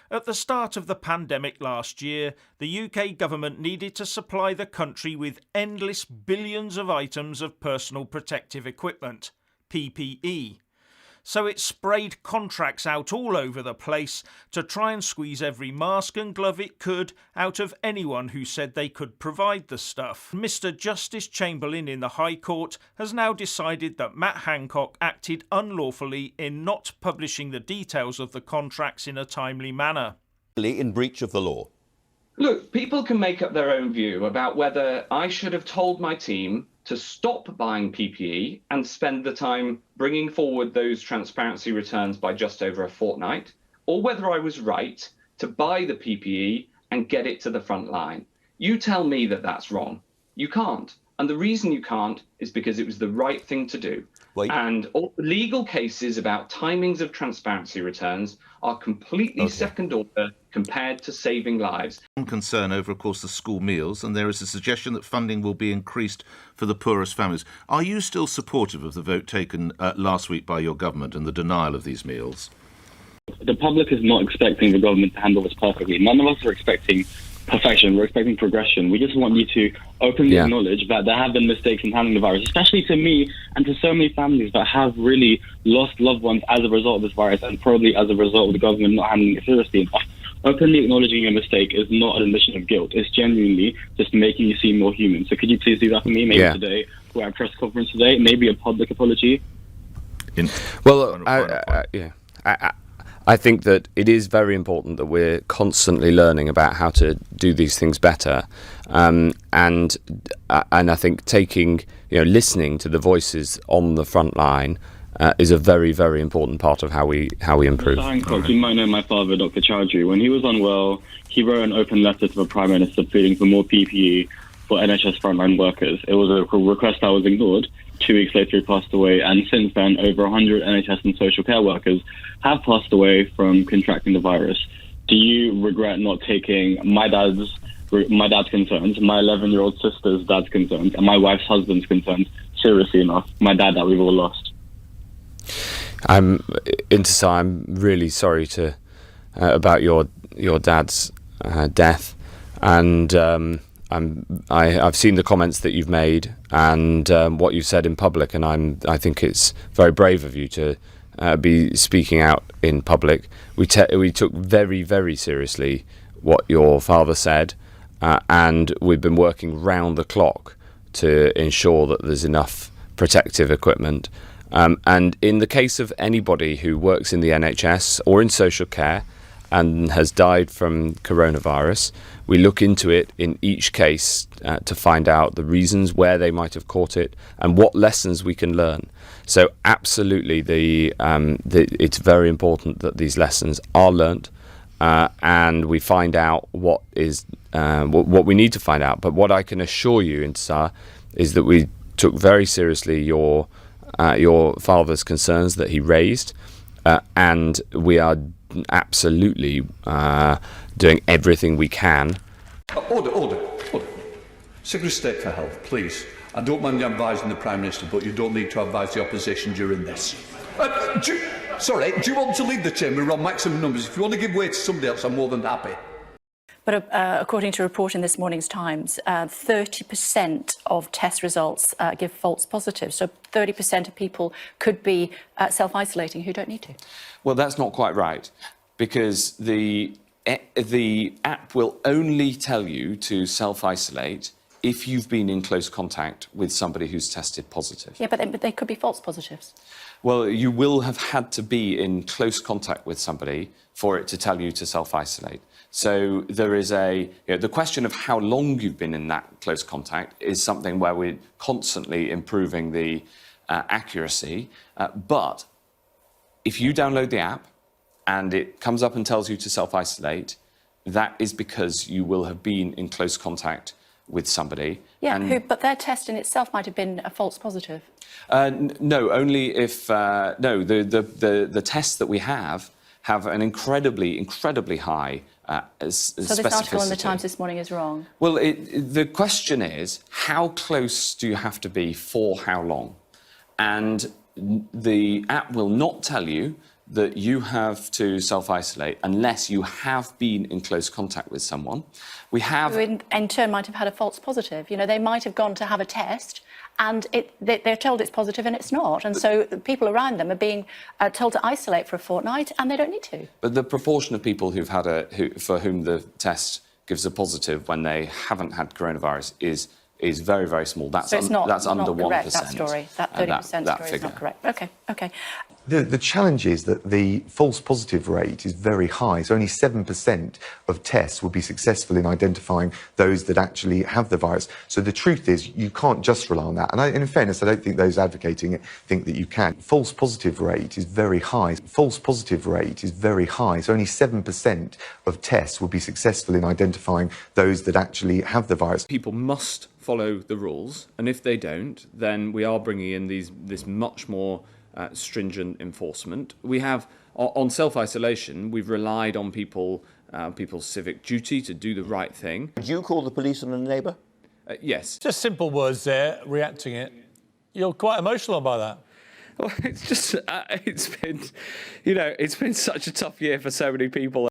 At the start of the pandemic last year, the UK government needed to supply the country with endless billions of items of personal protective equipment, PPE. So it sprayed contracts out all over the place to try and squeeze every mask and glove it could out of anyone who said they could provide the stuff. Mr. Justice Chamberlain in the High Court has now decided that Matt Hancock acted unlawfully in not publishing the details of the contracts in a timely manner. In breach of the law. Look, people can make up their own view about whether I should have told my team to stop buying PPE and spend the time bringing forward those transparency returns by just over a fortnight, or whether I was right to buy the PPE and get it to the front line. You tell me that that's wrong. You can't. And the reason you can't is because it was the right thing to do. And all legal cases about timings of transparency returns are completely second order compared to saving lives. Concern over, of course, the school meals, and there is a suggestion that funding will be increased for the poorest families. Are you still supportive of the vote taken last week by your government and the denial of these meals? The public is not expecting the government to handle this perfectly. None of us are expecting perfection. We're expecting progression. We just want you to openly acknowledge that there have been mistakes in handling the virus, especially to me and to so many families that have really lost loved ones as a result of this virus, and probably as a result of the government not handling it seriously enough. Openly acknowledging a mistake is not an admission of guilt. It's genuinely just making you seem more human. So could you please do that for me? Maybe today, we're at a press conference today, maybe a public apology. I think that it is very important that we're constantly learning about how to do these things better, and I think listening to the voices on the front line is a very, very important part of how we improve. Mr. Hancock, you might know my father, Dr. Chowdhury. When he was unwell, he wrote an open letter to the Prime Minister pleading for more PPE for NHS frontline workers. It was a request that was ignored. 2 weeks later, he passed away, and since then, over 100 NHS and social care workers have passed away from contracting the virus. Do you regret not taking my dad's concerns, my 11-year-old sister's dad's concerns, and my wife's husband's concerns seriously enough? My dad that we've all lost. I'm really sorry about your dad's death, and I've seen the comments that you've made and what you've said in public, and I think it's very brave of you to be speaking out in public. We took very, very seriously what your father said, and we've been working round the clock to ensure that there's enough protective equipment. And in the case of anybody who works in the NHS or in social care and has died from coronavirus, we look into it in each case to find out the reasons where they might have caught it and what lessons we can learn. So absolutely, it's very important that these lessons are learnt, and we find out what we need to find out. But what I can assure you, Intisar, is that we took very seriously your father's concerns that he raised, and we are absolutely doing everything we can. Order. Secretary of State for Health, please. I don't mind you advising the Prime Minister, but you don't need to advise the opposition during this. Do you want to lead the chamber on maximum numbers? If you want to give way to somebody else, I'm more than happy. But according to a report in this morning's Times, 30% of test results give false positives. So 30% of people could be self-isolating who don't need to. Well, that's not quite right, because the app will only tell you to self-isolate if you've been in close contact with somebody who's tested positive. Yeah, but they could be false positives. Well, you will have had to be in close contact with somebody for it to tell you to self-isolate. So there is the question of how long you've been in that close contact is something where we're constantly improving the accuracy. But if you download the app and it comes up and tells you to self-isolate, that is because you will have been in close contact with somebody. Yeah, but their test in itself might have been a false positive. No, only if the tests that we have an incredibly high specificity. So this article in the Times this morning is wrong? Well, the question is, how close do you have to be for how long? And the app will not tell you that you have to self-isolate unless you have been in close contact with someone. We have... Who in turn might have had a false positive. You know, they might have gone to have a test and they're told it's positive and it's not. And so the people around them are being told to isolate for a fortnight and they don't need to. But the proportion of people for whom the test gives a positive when they haven't had coronavirus is very, very small. That's, so it's not, that's under not correct, 1%. That story, that 30% that story figure. is not correct. OK. The challenge is that the false positive rate is very high. So only 7% of tests will be successful in identifying those that actually have the virus. So the truth is you can't just rely on that. And in fairness, I don't think those advocating it think that you can. False positive rate is very high. False positive rate is very high. So only 7% of tests will be successful in identifying those that actually have the virus. People must follow the rules, and if they don't, then we are bringing in this much more stringent enforcement. We have, on self-isolation, we've relied on people's civic duty to do the right thing. Would you call the police on a neighbour? Yes. Just simple words there, reacting it. You're quite emotional by that. Well, it's just, it's been such a tough year for so many people.